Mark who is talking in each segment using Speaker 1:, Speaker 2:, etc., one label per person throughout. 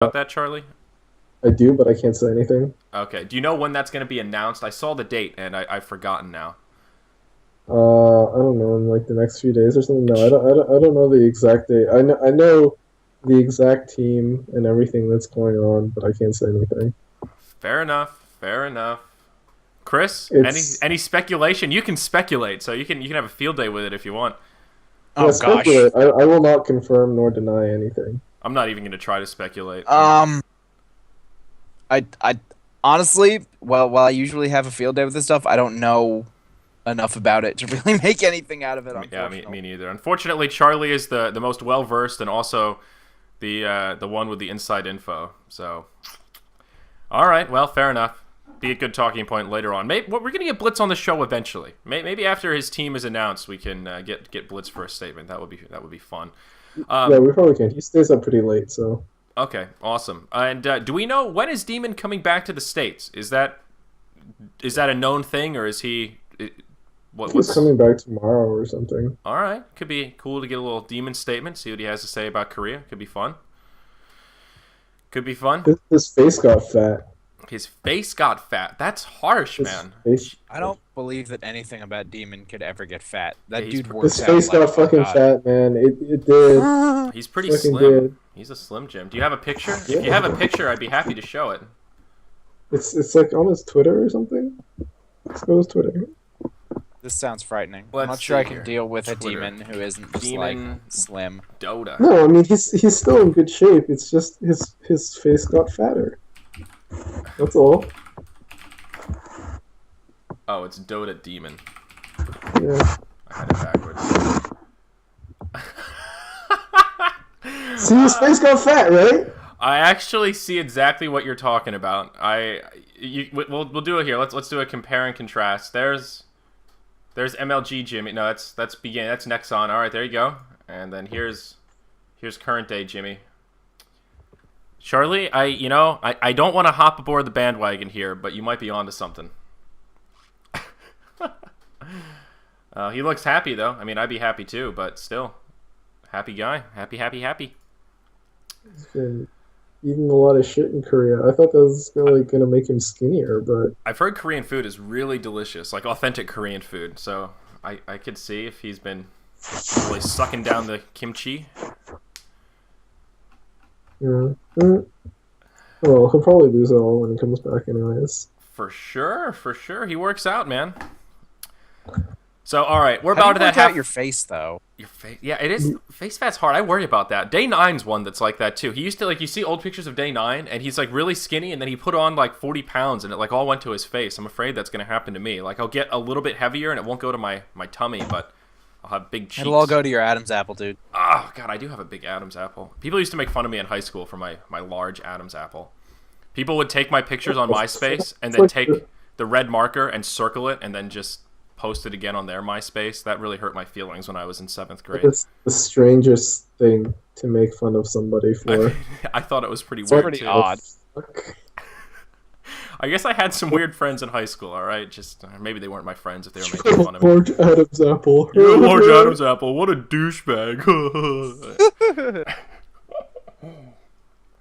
Speaker 1: about that, Charlie?
Speaker 2: I do, but I can't say anything.
Speaker 1: Okay. Do you know when that's going to be announced? I saw the date and I've forgotten now.
Speaker 2: I don't know, in like the next few days or something. No, I
Speaker 1: Sh-
Speaker 2: don't. I don't know the exact date. I know the exact team and everything that's going on, but I can't say anything.
Speaker 1: Fair enough. Fair enough. Chris,
Speaker 2: It's
Speaker 1: any speculation? You can speculate, so you can have a field day with it if you want.
Speaker 2: yeah,
Speaker 3: Oh gosh.
Speaker 2: speculate. I will not confirm nor deny anything.
Speaker 1: I'm not even going to try to speculate.
Speaker 3: Um, I honestly, well, while I usually have a field day with this stuff, I don't know enough about it to really make anything out of it.
Speaker 1: Yeah, me
Speaker 3: Unfortunately.
Speaker 1: neither. Unfortunately, Charlie is the most well versed and also the one with the inside info. So, all right, well, fair enough. Be a good talking point later on. Maybe we're gonna get Blitz on the show eventually. Maybe after his team is announced, we can get Blitz for a statement. That would be fun.
Speaker 2: Yeah, we probably can. He stays up pretty late, so
Speaker 1: Okay, awesome. And do we know when is Demon coming back to the States? Is that a known thing, or is he?
Speaker 2: he's
Speaker 1: What's
Speaker 2: coming back tomorrow or something.
Speaker 1: all right? Could be cool to get a little Demon statement. See what he has to say about Korea. Could be fun. Could be fun.
Speaker 2: His face got fat.
Speaker 1: His face got fat. That's harsh,
Speaker 2: His
Speaker 1: man.
Speaker 2: face,
Speaker 3: I don't believe that anything about Demon could ever get fat. That
Speaker 1: Yeah,
Speaker 3: dude
Speaker 1: his
Speaker 3: works
Speaker 2: his
Speaker 3: out
Speaker 2: face
Speaker 3: like
Speaker 2: got fucking
Speaker 3: God.
Speaker 2: fat, man. It did.
Speaker 1: He's pretty
Speaker 2: Fucking
Speaker 1: slim.
Speaker 2: did.
Speaker 1: He's a slim Jim. Do you have a picture? If
Speaker 2: Yeah.
Speaker 1: you have a picture, I'd be happy to show it.
Speaker 2: It's like on his Twitter or something. Let's go to his Twitter.
Speaker 3: This sounds frightening.
Speaker 1: Let's
Speaker 3: I'm not sure I
Speaker 1: see
Speaker 3: can
Speaker 1: here.
Speaker 3: deal with
Speaker 1: Twitter.
Speaker 3: a demon who isn't just
Speaker 1: Demon.
Speaker 3: like slim.
Speaker 1: Dota.
Speaker 2: No, I mean he's still in good shape. It's just his face got fatter. That's all.
Speaker 1: Oh, it's Dota Demon.
Speaker 2: Yeah.
Speaker 1: I had it backwards.
Speaker 2: See, his face got fat, right?
Speaker 1: I actually see exactly what you're talking about. We'll do it here. Let's do a compare and contrast. There's MLG Jimmy. No, that's beginning. That's Nexon. All right, there you go. And then here's current day Jimmy. Charlie, I don't want to hop aboard the bandwagon here, but you might be onto something. He looks happy though. I mean, I'd be happy too, but still, happy guy. Happy, happy, happy.
Speaker 2: He's been eating a lot of shit in Korea. I thought that was gonna make him skinnier, but
Speaker 1: I've heard Korean food is really delicious, like authentic Korean food. So I could see if he's been really sucking down the kimchi.
Speaker 2: yeah. Well, he'll probably lose it all when he comes back, anyways.
Speaker 1: For sure, for sure. He works out, man. So, all right, we're
Speaker 3: How do
Speaker 1: about
Speaker 3: you
Speaker 1: to that
Speaker 3: work
Speaker 1: half.
Speaker 3: out your face though?
Speaker 1: Your face, yeah, it is. Face fat's hard. I worry about that. Day Nine's one that's like that too. He used to like you see old pictures of Day Nine, and he's like really skinny, and then he put on like 40 pounds, and it like all went to his face. I'm afraid that's gonna happen to me. Like I'll get a little bit heavier, and it won't go to my tummy, but I'll have big cheeks.
Speaker 3: It'll all go to your Adam's apple, dude.
Speaker 1: Oh god, I do have a big Adam's apple. People used to make fun of me in high school for my large Adam's apple. People would take my pictures on MySpace and then take the red marker and circle it, and then just post it again on their MySpace. That really hurt my feelings when I was in 7th grade.
Speaker 2: It's the strangest thing to make fun of somebody for.
Speaker 1: I thought it was pretty
Speaker 3: It's
Speaker 1: weird
Speaker 3: pretty
Speaker 1: too.
Speaker 3: odd.
Speaker 2: Fuck.
Speaker 1: I guess I had some weird friends in high school. All right, just maybe they weren't my friends if they were making fun of me.
Speaker 2: Large Adam's apple.
Speaker 1: You're a large Adam's apple. What a douchebag.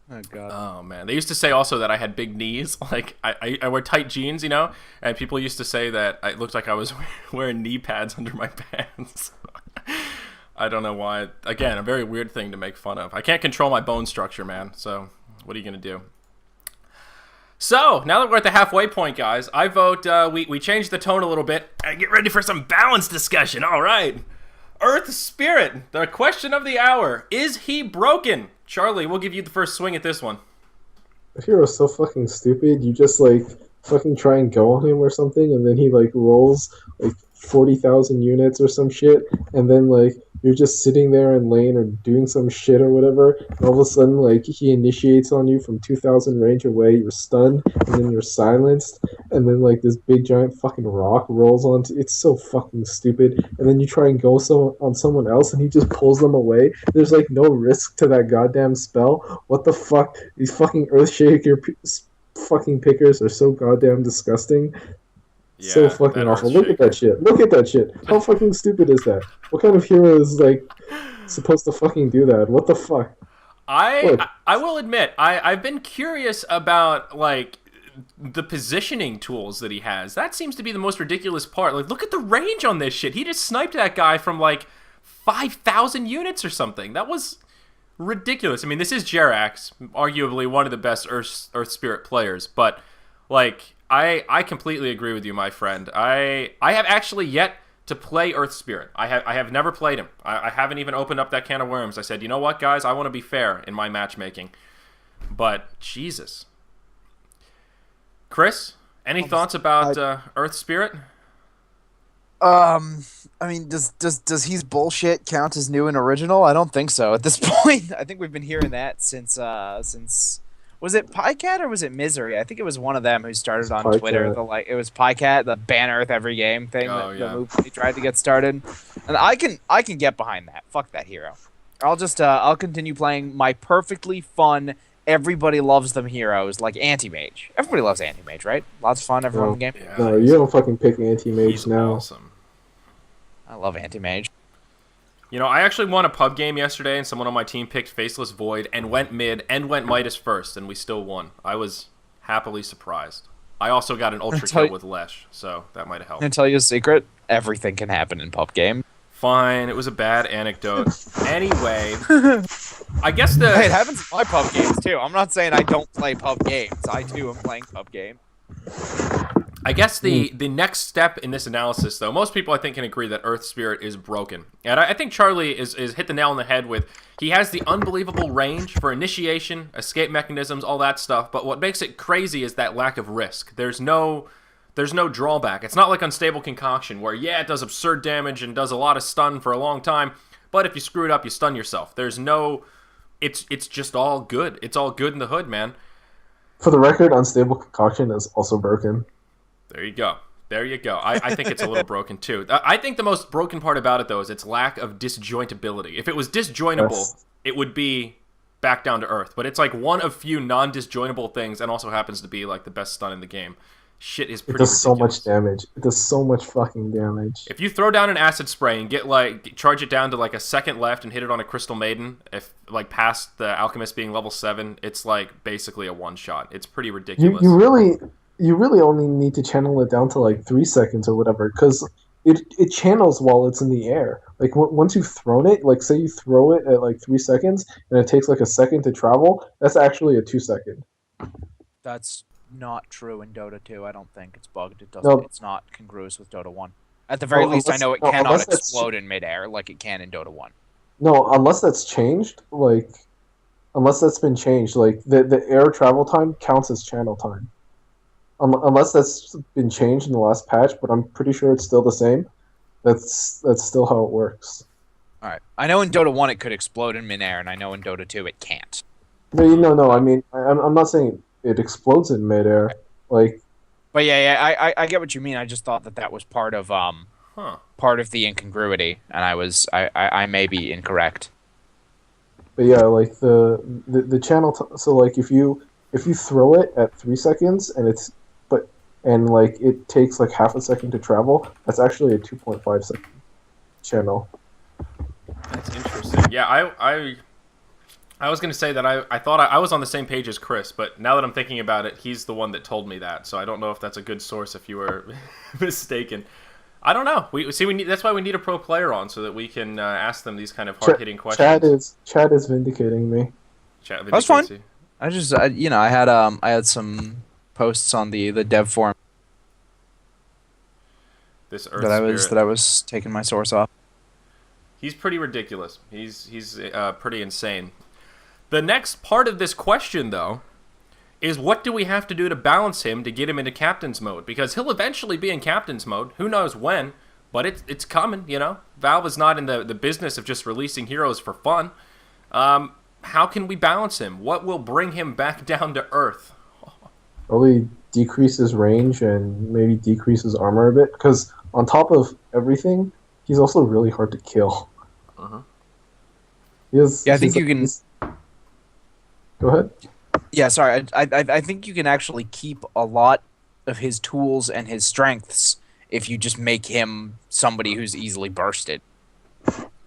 Speaker 3: Oh god.
Speaker 1: Oh man, they used to say also that I had big knees. Like I wear tight jeans, and people used to say that I looked like I was wearing knee pads under my pants. I don't know why. Again, a very weird thing to make fun of. I can't control my bone structure, man. So what are you gonna do? So now that we're at the halfway point, guys, I vote we change the tone a little bit and get ready for some balanced discussion. All right, Earth Spirit, the question of the hour: is he broken? Charlie, we'll give you the first swing at this one.
Speaker 2: If you were so fucking stupid, you just like fucking try and go on him or something, and then he like rolls like 40,000 units or some shit, and then like you're just sitting there in lane or doing some shit or whatever, and all of a sudden like he initiates on you from 2,000 range away, you're stunned, and then you're silenced, and then like this big giant fucking rock rolls onto. It's so fucking stupid, and then you try and go on someone else, and he just pulls them away. There's like no risk to that goddamn spell. What the fuck? These fucking Earthshaker fucking pickers are so goddamn disgusting. So
Speaker 1: Yeah,
Speaker 2: fucking
Speaker 1: that
Speaker 2: awful. Look at that shit. Look at that shit. How fucking stupid is that? What kind of hero is like supposed to fucking do that? What the fuck?
Speaker 1: I will admit I've been curious about like the positioning tools that he has. That seems to be the most ridiculous part. Like, look at the range on this shit. He just sniped that guy from like 5,000 units or something. That was ridiculous. I mean, this is Jerax, arguably one of the best Earth Spirit players, but like I completely agree with you, my friend. I have actually yet to play Earth Spirit. I have never played him. I haven't even opened up that can of worms. I said, you know what, guys, I want to be fair in my matchmaking. But Jesus, Chris, any thoughts about Earth Spirit?
Speaker 3: I mean, does he's bullshit count as new and original? I don't think so at this point. I think we've been hearing that since was it PyCat or was it Misery? I think it was one of them who started on Twitter. It was PyCat, the ban Earth every game thing. The move he tried to get started, and I can get behind that. Fuck that hero. I'll continue playing my perfectly fun. Everybody loves them heroes like Anti-Mage. Everybody loves Anti-Mage, right? Lots of fun. Everyone in the game.
Speaker 2: Yeah, no, you don't fucking pick Anti-Mage now.
Speaker 1: Awesome.
Speaker 3: I love Anti-Mage.
Speaker 1: You know, I actually won a pub game yesterday, and someone on my team picked Faceless Void and went mid and went Midas first, and we still won. I was happily surprised. I also got an ultra kill with Lesh, so that might have helped.
Speaker 3: Can I tell you a secret? Everything can happen in pub game.
Speaker 1: Fine, it was a bad anecdote. Anyway, I guess
Speaker 3: Hey, it happens in my pub games too. I'm not saying I don't play pub games. I too am playing pub game.
Speaker 1: I guess the next step in this analysis, though, most people I think can agree that Earth Spirit is broken. And I think Charlie is hit the nail on the head with, he has the unbelievable range for initiation, escape mechanisms, all that stuff, but what makes it crazy is that lack of risk. There's no drawback. It's not like Unstable Concoction, where, yeah, it does absurd damage and does a lot of stun for a long time, but if you screw it up, you stun yourself. There's no... It's just all good. It's all good in the hood, man.
Speaker 2: For the record, Unstable Concoction is also broken.
Speaker 1: There you go. There you go. I think it's a little broken, too. I think the most broken part about it, though, is its lack of disjointability. If it was disjointable, it would be back down to earth. But it's like one of few non-disjointable things, and also happens to be like the best stun in the game. Shit is pretty ridiculous.
Speaker 2: So much damage. It does so much fucking damage.
Speaker 1: If you throw down an acid spray and charge it down to like a second left and hit it on a Crystal Maiden, if like past the Alchemist being level 7, it's like basically a one-shot. It's pretty ridiculous.
Speaker 2: You really only need to channel it down to like 3 seconds or whatever, because it channels while it's in the air. Like once you've thrown it, like say you throw it at like 3 seconds and it takes like a second to travel, that's actually a 2 second.
Speaker 3: That's not true in Dota 2. I don't think it's bugged. It doesn't. No. It's not congruous with Dota 1. At the very least, I know it cannot explode in midair like it can in Dota 1.
Speaker 2: No, unless that's changed. Unless that's been changed, like the air travel time counts as channel time. Unless that's been changed in the last patch, but I'm pretty sure it's still the same. That's still how it works.
Speaker 3: All right. I know in Dota 1 it could explode in midair, and I know in Dota 2 it can't.
Speaker 2: No. I mean, I'm not saying it explodes in midair. Like,
Speaker 3: but yeah, I get what you mean. I just thought that was part of part of the incongruity, and I may be incorrect.
Speaker 2: But yeah, like the channel. So like if you throw it at 3 seconds and it takes like half a second to travel, that's actually a 2.5 second channel.
Speaker 1: That's interesting. Yeah, I was going to say that I thought I was on the same page as Chris, but now that I'm thinking about it, he's the one that told me that, so I don't know if that's a good source if you were mistaken. I don't know. That's why we need a pro player on, so that we can ask them these kind of hard-hitting questions.
Speaker 2: Chad is vindicating me.
Speaker 3: That's fine. I just I had some posts on the dev forum that I was taking my source off.
Speaker 1: He's pretty ridiculous. He's pretty insane. The next part of this question, though, is what do we have to do to balance him to get him into captain's mode? Because he'll eventually be in captain's mode. Who knows when, but it's coming, you know? Valve is not in the business of just releasing heroes for fun. How can we balance him? What will bring him back down to earth?
Speaker 2: Probably decrease his range and maybe decrease his armor a bit, because on top of everything, he's also really hard to kill.
Speaker 1: Uh-huh.
Speaker 3: I think you can...
Speaker 2: Go ahead.
Speaker 3: Yeah, sorry. I think you can actually keep a lot of his tools and his strengths if you just make him somebody who's easily bursted.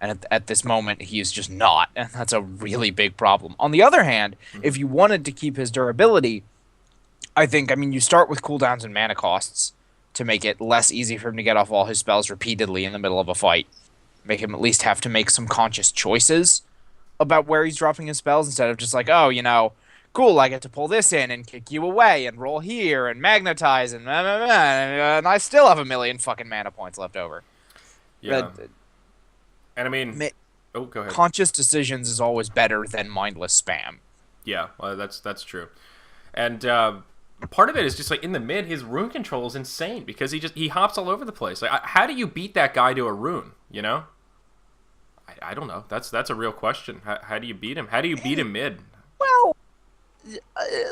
Speaker 3: And at this moment, he is just not, and that's a really big problem. On the other hand, if you wanted to keep his durability, I mean, you start with cooldowns and mana costs to make it less easy for him to get off all his spells repeatedly in the middle of a fight. Make him at least have to make some conscious choices about where he's dropping his spells instead of just like, oh, cool, I get to pull this in and kick you away and roll here and magnetize and and I still have a million fucking mana points left over.
Speaker 1: Yeah. And I mean, go ahead.
Speaker 3: Conscious decisions is always better than mindless spam.
Speaker 1: Yeah, well, that's true. And part of it is just like in the mid, his rune control is insane because he hops all over the place. Like, how do you beat that guy to a rune? I don't know. That's a real question. How do you beat him? How do you beat him mid?
Speaker 3: Well,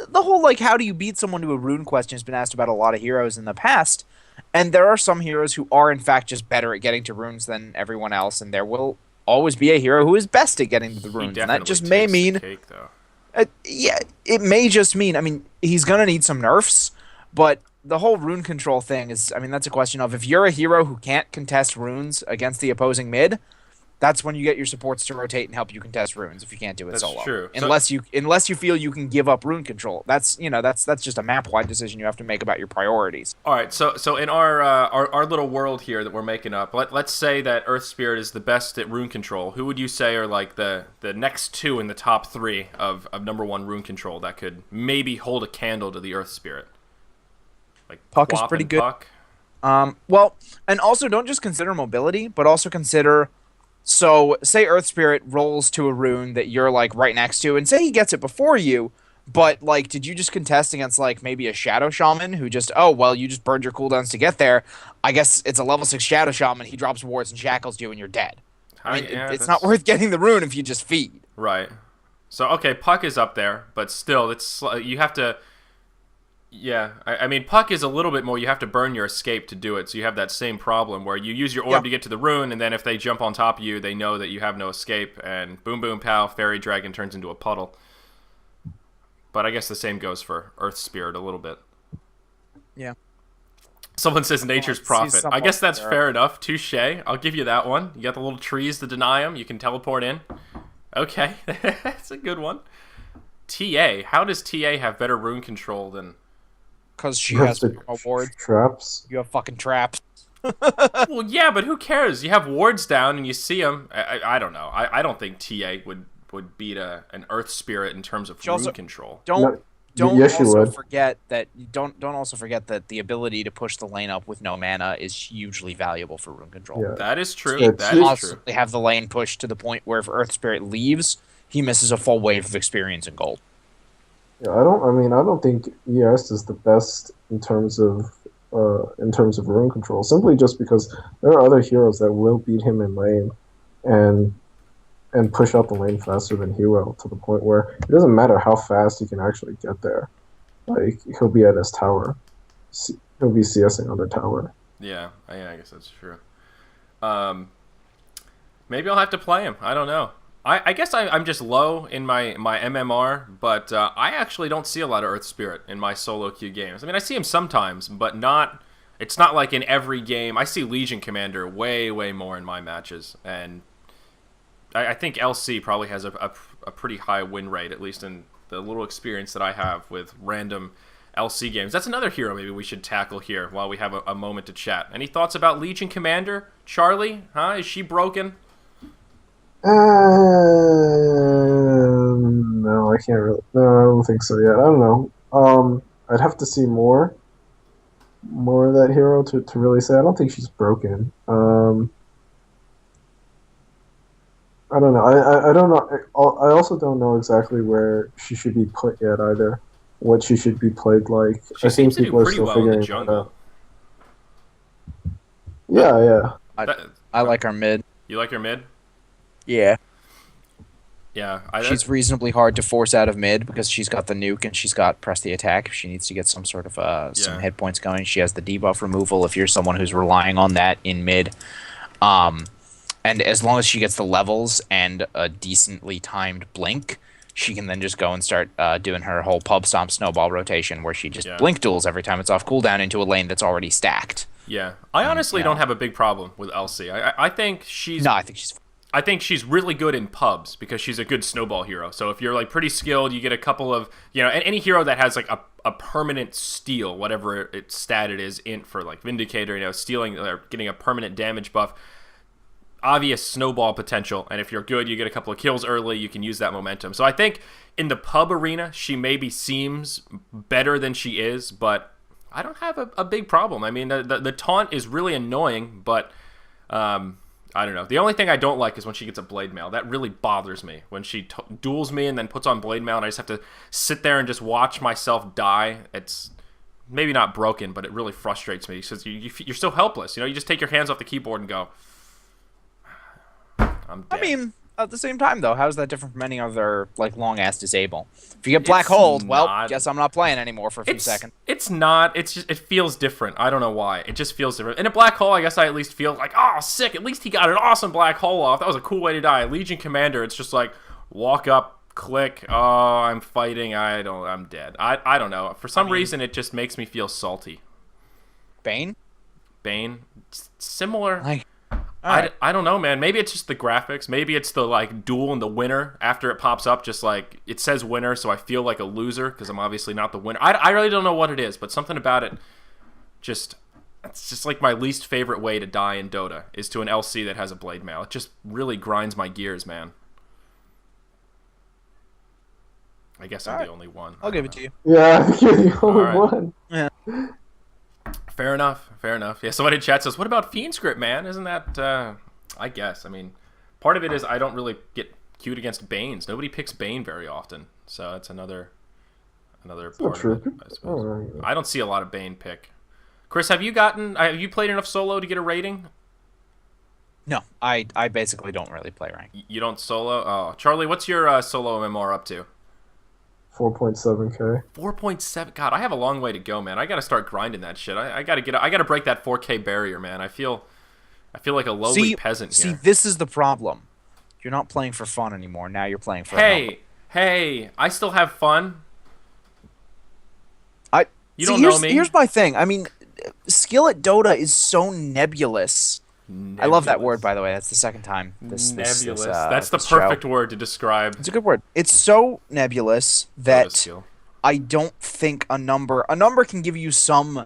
Speaker 3: the whole how do you beat someone to a rune question has been asked about a lot of heroes in the past, and there are some heroes who are in fact just better at getting to runes than everyone else, and there will always be a hero who is best at getting to the runes, and that just may mean
Speaker 1: cake, though.
Speaker 3: Yeah, it may just mean, I mean, he's going to need some nerfs, but the whole rune control thing is, I mean, that's a question of if you're a hero who can't contest runes against the opposing mid, that's when you get your supports to rotate and help you contest runes if you can't do it solo.
Speaker 1: That's true.
Speaker 3: Unless you feel you can give up rune control. That's just a map-wide decision you have to make about your priorities.
Speaker 1: All right, so in our little world here that we're making up, let's say that Earth Spirit is the best at rune control. Who would you say are like the next two in the top three of number one rune control that could maybe hold a candle to the Earth Spirit? Like
Speaker 3: Puck is pretty good.
Speaker 1: Puck?
Speaker 3: Well, and also don't just consider mobility, but also consider. So, say Earth Spirit rolls to a rune that you're, right next to, and say he gets it before you, but, did you just contest against, maybe a Shadow Shaman who just, you just burned your cooldowns to get there. I guess it's a level 6 Shadow Shaman, he drops wards and shackles you, and you're dead. I mean, it's not worth getting the rune if you just feed.
Speaker 1: Right. So, okay, Puck is up there, but still, you have to... Yeah, I mean, Puck is a little bit more, you have to burn your escape to do it, so you have that same problem where you use your orb to get to the rune, and then if they jump on top of you, they know that you have no escape, and boom, boom, pow, Fairy Dragon turns into a puddle. But I guess the same goes for Earth Spirit a little bit.
Speaker 3: Yeah.
Speaker 1: Someone says Nature's Prophet. I guess that's fair enough. Touche. I'll give you that one. You got the little trees to deny them. You can teleport in. Okay. That's a good one. TA. How does TA have better rune control than...
Speaker 3: Because she has wards.
Speaker 2: Traps.
Speaker 3: You have fucking traps.
Speaker 1: Well, yeah, but who cares? You have wards down and you see them. I don't know. I don't think TA would beat an Earth Spirit in terms of rune control.
Speaker 3: Don't
Speaker 2: Yes,
Speaker 3: also forget that the ability to push the lane up with no mana is hugely valuable for rune control.
Speaker 2: Yeah.
Speaker 1: That is true.
Speaker 2: Yeah,
Speaker 1: that is true.
Speaker 3: Constantly have the lane pushed to the point where if Earth Spirit leaves, he misses a full wave of experience and gold.
Speaker 2: Yeah, I don't think ES is the best in terms of rune control. Simply just because there are other heroes that will beat him in lane, and push out the lane faster than he will, to the point where it doesn't matter how fast he can actually get there. Like, he'll be at his tower. He'll be CSing on the tower.
Speaker 1: Yeah, I guess that's true. Maybe I'll have to play him. I don't know. I guess I'm just low in my MMR, but I actually don't see a lot of Earth Spirit in my solo queue games. I mean, I see him sometimes, but not. It's not like in every game. I see Legion Commander way, way more in my matches, and I think LC probably has a pretty high win rate, at least in the little experience that I have with random LC games. That's another hero maybe we should tackle here while we have a moment to chat. Any thoughts about Legion Commander? Charlie? Huh? Is she broken?
Speaker 2: No, I can't really. No, I don't think so yet. I don't know. I'd have to see more of that hero to really say. I don't think she's broken. I don't know. I don't know. I also don't know exactly where she should be put yet either. What she should be played like.
Speaker 1: She seems to do pretty well in the jungle.
Speaker 2: Yeah.
Speaker 3: I like her mid.
Speaker 1: You like her mid?
Speaker 3: Yeah.
Speaker 1: Yeah.
Speaker 3: She's reasonably hard to force out of mid because she's got the nuke and she's got press the attack if she needs to get some sort of some hit points going. She has the debuff removal if you're someone who's relying on that in mid. And as long as she gets the levels and a decently timed blink, she can then just go and start doing her whole pub stomp snowball rotation where she just blink duels every time it's off cooldown into a lane that's already stacked.
Speaker 1: Yeah. I honestly don't have a big problem with LC. I think she's...
Speaker 3: No, I think she's...
Speaker 1: I think she's really good in pubs because she's a good snowball hero. So if you're like pretty skilled, you get a couple of, you know, any hero that has like a permanent steal, whatever its stat it is, int for like Vindicator, you know, stealing or getting a permanent damage buff, obvious snowball potential. And if you're good, you get a couple of kills early, you can use that momentum. So I think in the pub arena, she maybe seems better than she is, but I don't have a big problem. I mean, the taunt is really annoying, but I don't know. The only thing I don't like is when she gets a blade mail. That really bothers me. When she duels me and then puts on blade mail and I just have to sit there and just watch myself die. It's maybe not broken, but it really frustrates me because you're so helpless. You know, you just take your hands off the keyboard and go, I'm dead.
Speaker 3: I mean, at the same time, though, how is that different from any other, like, long-ass disable? If you get black holed, well, guess I'm not playing anymore for a few seconds.
Speaker 1: It's not. It's just, it feels different. I don't know why. It just feels different. In a black hole, I guess I at least feel like, oh, sick. At least he got an awesome black hole off. That was a cool way to die. Legion Commander, it's just like, walk up, click, oh, I'm fighting, I'm dead. I don't know. For some reason, it just makes me feel salty.
Speaker 3: Bane?
Speaker 1: Similar. I don't know, man. Maybe it's just the graphics. Maybe it's the like duel and the winner after it pops up. Just like it says winner, so I feel like a loser because I'm obviously not the winner. I really don't know what it is, but something about it it's just like my least favorite way to die in Dota is to an LC that has a blade mail. It just really grinds my gears, man. I guess I'm the only one.
Speaker 3: I'll give it to you.
Speaker 2: Yeah, I think you're the only one.
Speaker 3: Yeah.
Speaker 1: Fair enough. Yeah, somebody in chat says, what about Fiend Script, man? Isn't that, I guess. I mean, part of it is I don't really get queued against Banes. Nobody picks Bane very often. So that's another part of it, I suppose.
Speaker 2: Right.
Speaker 1: I don't see a lot of Bane pick. Chris, have you played enough solo to get a rating?
Speaker 3: No, I basically don't really play rank.
Speaker 1: You don't solo? Oh, Charlie, what's your solo MMR up to?
Speaker 2: 4.7k.
Speaker 1: 4.7. God, I have a long way to go, man. I got to start grinding that shit. I got to break that 4K barrier, man. I feel like a lowly peasant here.
Speaker 3: See, this is the problem. You're not playing for fun anymore. Now you're playing for a number.
Speaker 1: Hey, I still have fun. You
Speaker 3: see,
Speaker 1: don't know me.
Speaker 3: Here's my thing. I mean, skill at Dota is so nebulous. I love that word, by the way. That's the second time.
Speaker 1: Nebulous. That's the perfect word to describe.
Speaker 3: It's a good word. It's so nebulous that I don't think a number can give you some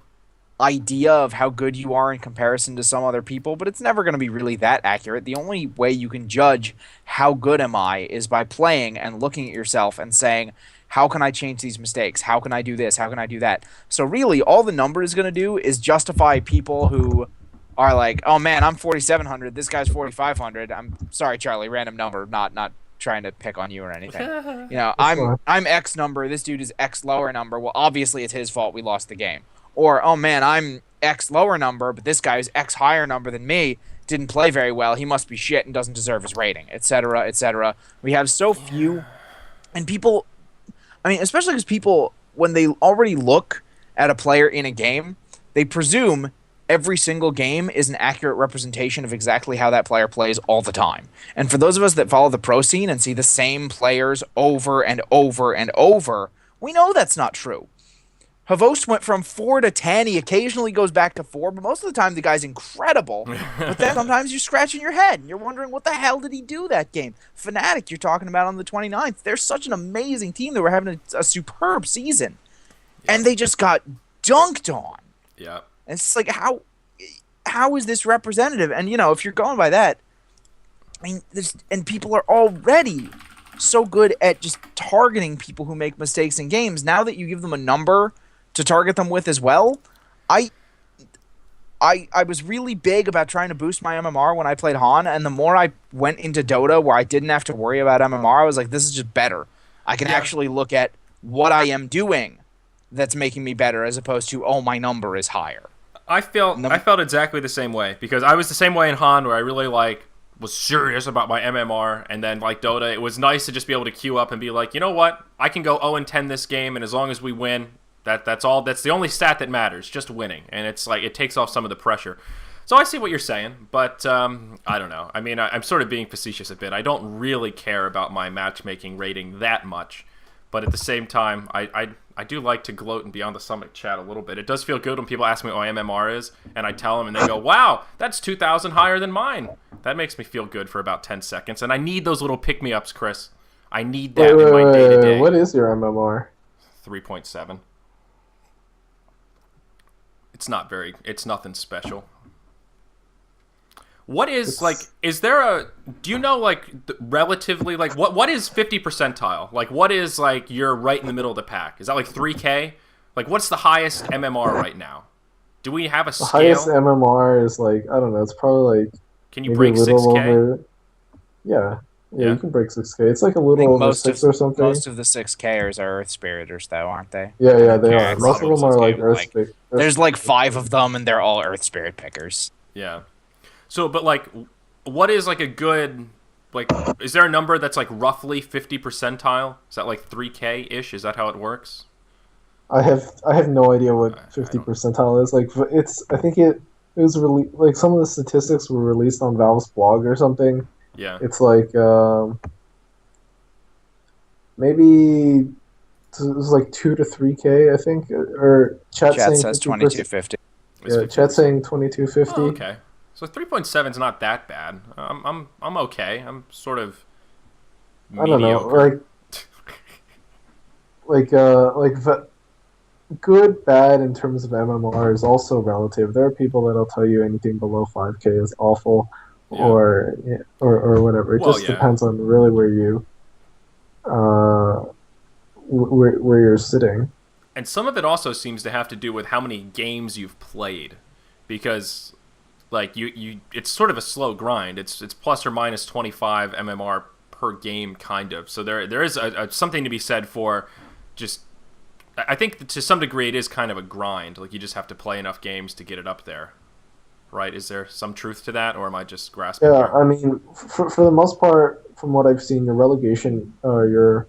Speaker 3: idea of how good you are in comparison to some other people, but it's never going to be really that accurate. The only way you can judge how good am I is by playing and looking at yourself and saying, how can I change these mistakes? How can I do this? How can I do that? So really, all the number is going to do is justify people who are like, oh man, I'm 4,700. This guy's 4,500. I'm sorry, Charlie, random number, not trying to pick on you or anything. You know, I'm X number. This dude is X lower number. Well, obviously it's his fault we lost the game. Or, oh man, I'm X lower number, but this guy is X higher number than me. Didn't play very well. He must be shit and doesn't deserve his rating, etc., etc. We have so few, and people. I mean, especially because people, when they already look at a player in a game, they presume every single game is an accurate representation of exactly how that player plays all the time. And for those of us that follow the pro scene and see the same players over and over and over, we know that's not true. Havost went from 4 to 10. He occasionally goes back to 4, but most of the time the guy's incredible. But then sometimes you're scratching your head and you're wondering what the hell did he do that game. Fnatic, you're talking about on the 29th. They're such an amazing team. They were having a superb season. And they just got dunked on.
Speaker 1: Yeah.
Speaker 3: And it's like, how is this representative? And, you know, if you're going by that, I mean, and people are already so good at just targeting people who make mistakes in games. Now that you give them a number to target them with as well, I was really big about trying to boost my MMR when I played Han, and the more I went into Dota where I didn't have to worry about MMR, I was like, this is just better. I can actually look at what I am doing that's making me better as opposed to, oh, my number is higher.
Speaker 1: I felt exactly the same way because I was the same way in Han where I really was serious about my MMR, and then like Dota, it was nice to just be able to queue up and be like, you know what, I can go 0-10 this game, and as long as we win, that's the only stat that matters, just winning, and it's like it takes off some of the pressure. So I see what you're saying, but I don't know. I mean, I'm sort of being facetious a bit. I don't really care about my matchmaking rating that much, but at the same time, I do like to gloat and be on the Summit chat a little bit. It does feel good when people ask me what my MMR is, and I tell them, and they go, wow, that's 2,000 higher than mine. That makes me feel good for about 10 seconds. And I need those little pick-me-ups, Chris. I need that in my day-to-day.
Speaker 2: What is your MMR?
Speaker 1: 3.7. It's nothing special. What is, is there do you know, relatively, what is 50 percentile? What is, you're right in the middle of the pack? Is that, 3K? What's the highest MMR right now? Do we have a scale?
Speaker 2: The highest MMR is, I don't know, it's probably,
Speaker 1: can you break 6K?
Speaker 2: Yeah, you can break 6K. It's, a little over 6 or something.
Speaker 3: Most of the 6Kers are Earth Spiriters, though, aren't they?
Speaker 2: Yeah, they are. Most of them are, Earth Spirit.
Speaker 3: There's, 5 of them, and they're all Earth Spirit pickers.
Speaker 1: Yeah. So, but, what is, a good, is there a number that's, roughly 50 percentile? Is that, 3K-ish? Is that how it works?
Speaker 2: I have no idea what 50 percentile is. I think it was some of the statistics were released on Valve's blog or something.
Speaker 1: Yeah.
Speaker 2: It's maybe it was 2 to 3K, I think, or chat
Speaker 3: says 2250.
Speaker 2: Yeah, chat saying 2250.
Speaker 1: Oh, okay. So 3.7 is not that bad. I'm okay. I'm sort of mediocre.
Speaker 2: I don't know. Good, bad in terms of MMR is also relative. There are people that'll tell you anything below 5K is awful, or whatever. It just depends on really where you where you're sitting.
Speaker 1: And some of it also seems to have to do with how many games you've played, because you it's sort of a slow grind. It's plus or minus 25 MMR per game, kind of. So there is something to be said for just. I think to some degree it is kind of a grind. You just have to play enough games to get it up there, right? Is there some truth to that, or am I just grasping?
Speaker 2: Yeah, I mean, for the most part, from what I've seen, your relegation, your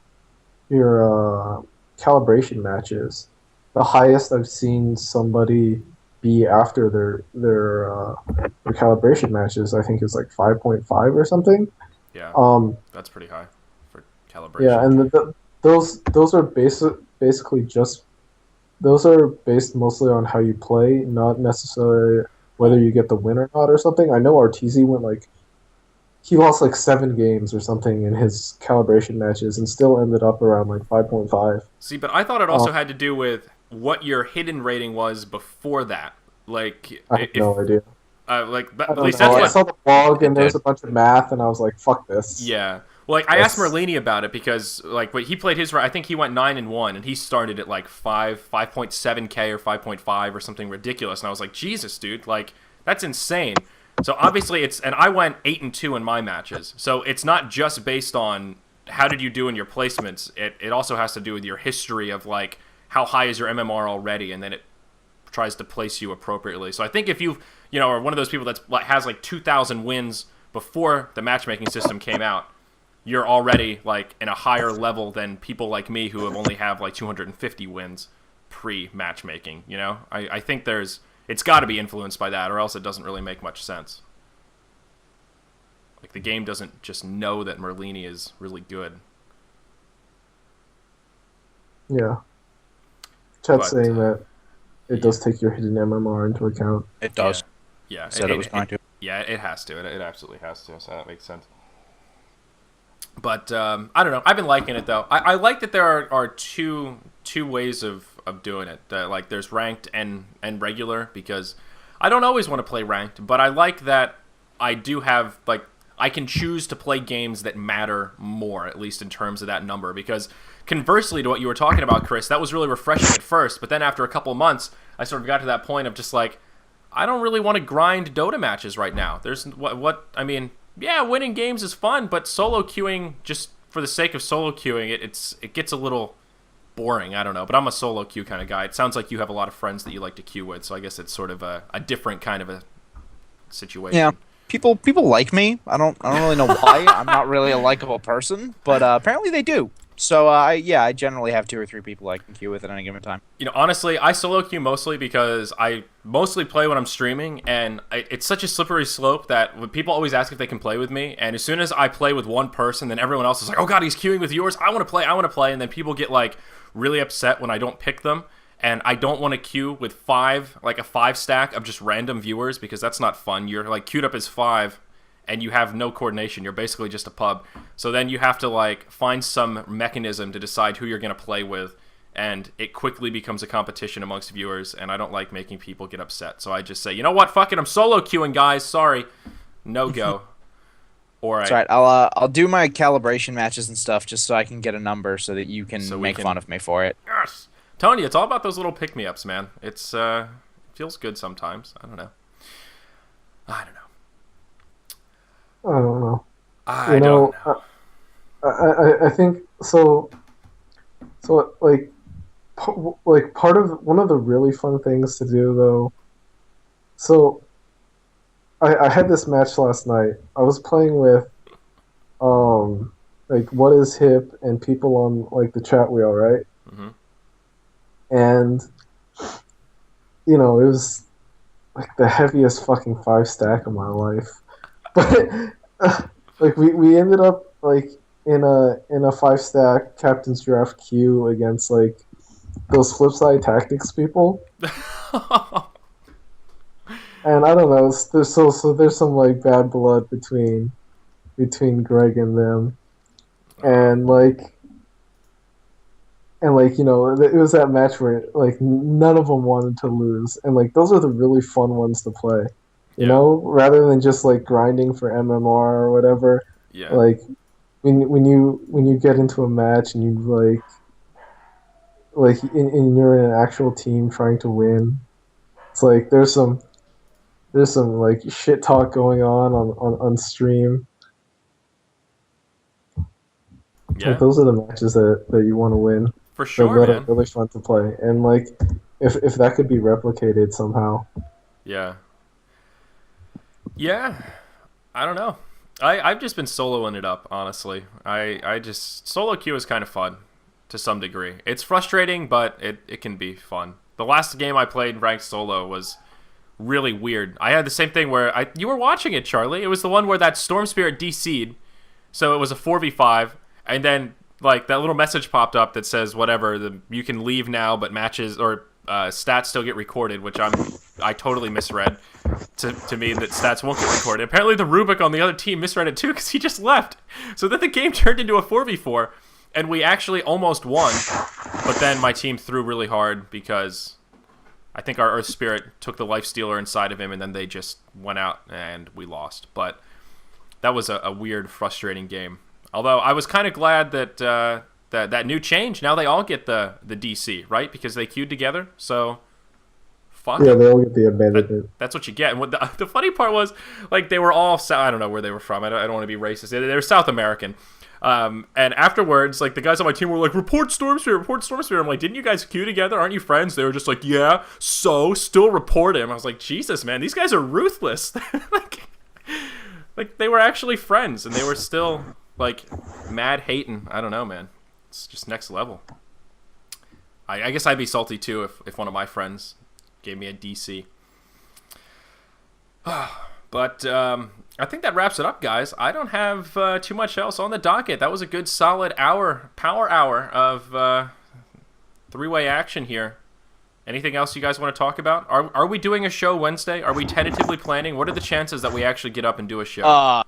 Speaker 2: calibration matches, the highest I've seen somebody be after their calibration matches, I think is 5.5 or something.
Speaker 1: Yeah, that's pretty high for calibration.
Speaker 2: Yeah, and those are basically just those are based mostly on how you play, not necessarily whether you get the win or not or something. I know RTZ went he lost 7 games or something in his calibration matches and still ended up around 5.5.
Speaker 1: See, but I thought it also had to do with what your hidden rating was before that.
Speaker 2: I have no idea.
Speaker 1: At least
Speaker 2: I
Speaker 1: that's
Speaker 2: saw the blog and there's a bunch of math and I was like, fuck this.
Speaker 1: Yeah. Well, I asked Merlini about it because, when he played his, I think he went 9-1, and he started at 5.7K or 5.5 or something ridiculous, and I was like, Jesus, dude, that's insane. So obviously and I went 8-2 in my matches, so it's not just based on how did you do in your placements. It also has to do with your history of how high is your MMR already, and then it tries to place you appropriately. So I think if you are one of those people that has 2,000 wins before the matchmaking system came out, you're already in a higher level than people like me who only have 250 wins pre-matchmaking. I think it's got to be influenced by that, or else it doesn't really make much sense. The game doesn't just know that Merlini is really good.
Speaker 2: Yeah. Chat's saying that it does take your hidden MMR into account.
Speaker 3: It does.
Speaker 1: Yeah.
Speaker 3: Said it was going to.
Speaker 1: Yeah, it has to. It absolutely has to. So that makes sense. But I don't know. I've been liking it though. I like that there are two ways of doing it. There's ranked and regular, because I don't always want to play ranked, but I like that I do have I can choose to play games that matter more, at least in terms of that number. Because conversely to what you were talking about, Chris, that was really refreshing at first, but then after a couple of months, I sort of got to that point of just I don't really want to grind Dota matches right now. There's I mean. Yeah, winning games is fun, but solo queuing, just for the sake of solo queuing, it gets a little boring. I don't know, but I'm a solo queue kind of guy. It sounds like you have a lot of friends that you like to queue with, so I guess it's sort of a different kind of a situation.
Speaker 3: Yeah, people like me. I don't really know why. I'm not really a likable person, but apparently they do. So I generally have 2 or 3 people I can queue with at any given time.
Speaker 1: Honestly, I solo queue mostly because I mostly play when I'm streaming, and it's such a slippery slope that when people always ask if they can play with me, and as soon as I play with one person, then everyone else is like, oh god, he's queuing with yours, I want to play, and then people get really upset when I don't pick them, and I don't want to queue with 5, a 5 stack of just random viewers, because that's not fun. You're queued up as 5, and you have no coordination. You're basically just a pub. So then you have to like find some mechanism to decide who you're going to play with, and it quickly becomes a competition amongst viewers, and I don't like making people get upset. So I just say, you know what, fuck it, I'm solo queuing, guys. Sorry, no go. Or
Speaker 3: That's right. I'll do my calibration matches and stuff just so I can get a number so that you can make fun of me for it.
Speaker 1: Yes, Tony, it's all about those little pick-me-ups, man. It's feels good sometimes. I don't know.
Speaker 2: I don't know.
Speaker 1: I don't know.
Speaker 2: I think so. So like part of one of the really fun things to do though. So I had this match last night. I was playing with like What Is Hip and people on like the chat wheel, right?
Speaker 1: Mm-hmm.
Speaker 2: And you know, it was like the heaviest fucking 5-stack of my life. But like we ended up like in a 5-stack captain's draft queue against like those Flipside Tactics people. And I don't know, there's some like bad blood between Greg and them. And like you know, it was that match where like none of them wanted to lose, and like those are the really fun ones to play. You know, rather than just like grinding for MMR or whatever.
Speaker 1: Yeah.
Speaker 2: Like when you get into a match and you and you're in an actual team trying to win, it's like there's some like shit talk going on stream.
Speaker 1: Yeah.
Speaker 2: Like, those are the matches that you want to win.
Speaker 1: For sure,
Speaker 2: that
Speaker 1: man.
Speaker 2: are really fun to play, and like if that could be replicated somehow.
Speaker 1: Yeah. Yeah. I don't know. I've just been soloing it up, honestly. I just solo queue is kind of fun to some degree. It's frustrating, but it can be fun. The last game I played ranked solo was really weird. I had the same thing where you were watching it, Charlie. It was the one where that Storm Spirit DC'd, so it was a 4v5, and then like that little message popped up that says whatever, you can leave now, but matches or stats still get recorded, which I totally misread. To me, that stats won't get recorded. Apparently the Rubik on the other team misread it too, because he just left. So then the game turned into a 4v4, and we actually almost won, but then my team threw really hard because I think our Earth Spirit took the Life Stealer inside of him, and then they just went out, and we lost. But that was a weird, frustrating game. Although I was kind of glad that that new change, now they all get the DC, right? Because they queued together, so fuck.
Speaker 2: Yeah, they all get the advantage.
Speaker 1: That's what you get. And what the funny part was, like, they were all, I don't know where they were from. I don't want to be racist. They were South American. And afterwards, like, the guys on my team were like, report Storm Spirit, report Storm Spirit. I'm like, didn't you guys queue together? Aren't you friends? They were just like, yeah, so still report him. I was like, Jesus, man, these guys are ruthless. like they were actually friends, and they were still like mad hating. I don't know, man. It's just next level. I guess I'd be salty too if one of my friends gave me a DC. But I think that wraps it up, guys. I don't have too much else on the docket. That was a good solid power hour of three-way action here. Anything else you guys want to talk about? Are we doing a show Wednesday? Are we tentatively planning? What are the chances that we actually get up and do a show?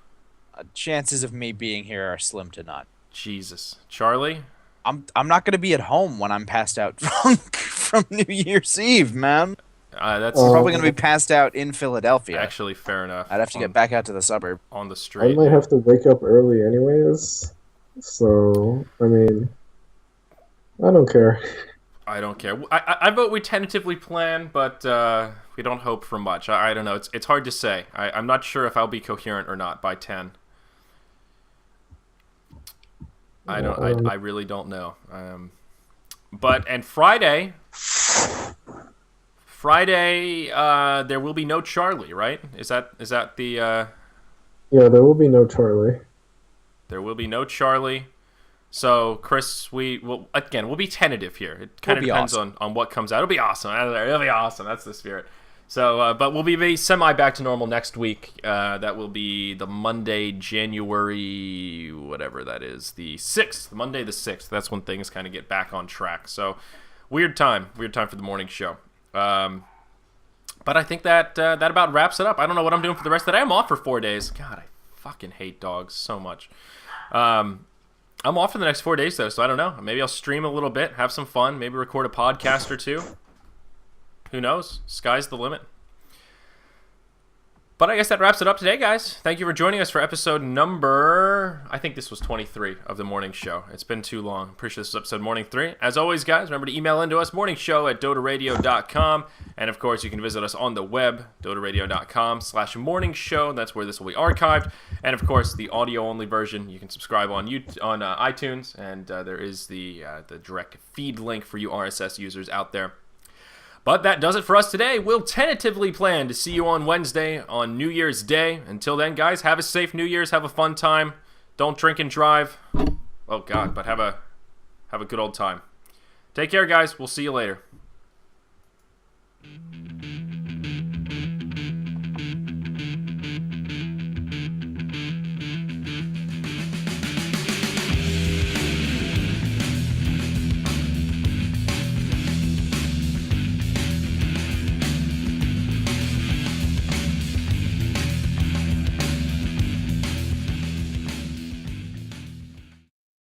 Speaker 3: Chances of me being here are slim to none.
Speaker 1: Jesus. Charlie?
Speaker 3: I'm not going to be at home when I'm passed out from New Year's Eve, man.
Speaker 1: That's
Speaker 3: probably going to be passed out in Philadelphia.
Speaker 1: Actually, fair enough.
Speaker 3: I'd have to get back out to the suburb.
Speaker 1: On the street.
Speaker 2: I might have to wake up early anyways. So, I mean, I don't care.
Speaker 1: I don't care. I vote we tentatively plan, but we don't hope for much. I don't know. It's hard to say. I'm not sure if I'll be coherent or not by 10. I really don't know. And Friday, there will be no Charlie, right? Is that the?
Speaker 2: Yeah, there will be no Charlie.
Speaker 1: There will be no Charlie. So, Chris, we'll be tentative here. It kind of depends awesome. on what comes out. It'll be awesome. It'll be awesome. That's the spirit. So, but we'll be semi back to normal next week. That will be the Monday, January, whatever that is, the 6th. Monday the 6th. That's when things kind of get back on track. So, weird time for the morning show. But I think that about wraps it up. I don't know what I'm doing for the rest of the day. I'm off for 4 days. God, I fucking hate dogs so much. I'm off for the next 4 days, though, so I don't know. Maybe I'll stream a little bit, have some fun, maybe record a podcast or two. Who knows? Sky's the limit. But I guess that wraps it up today, guys. Thank you for joining us for episode number, I think this was 23 of the morning show. It's been too long. Appreciate this episode morning 3. As always, guys, remember to email into us, morningshow@dotaradio.com. And, of course, you can visit us on the web, dotaradio.com/morningshow. That's where this will be archived. And, of course, the audio-only version, you can subscribe on iTunes. And there is the direct feed link for you RSS users out there. But that does it for us today. We'll tentatively plan to see you on Wednesday on New Year's Day. Until then, guys, have a safe New Year's. Have a fun time. Don't drink and drive. Oh, God, but have a good old time. Take care, guys. We'll see you later.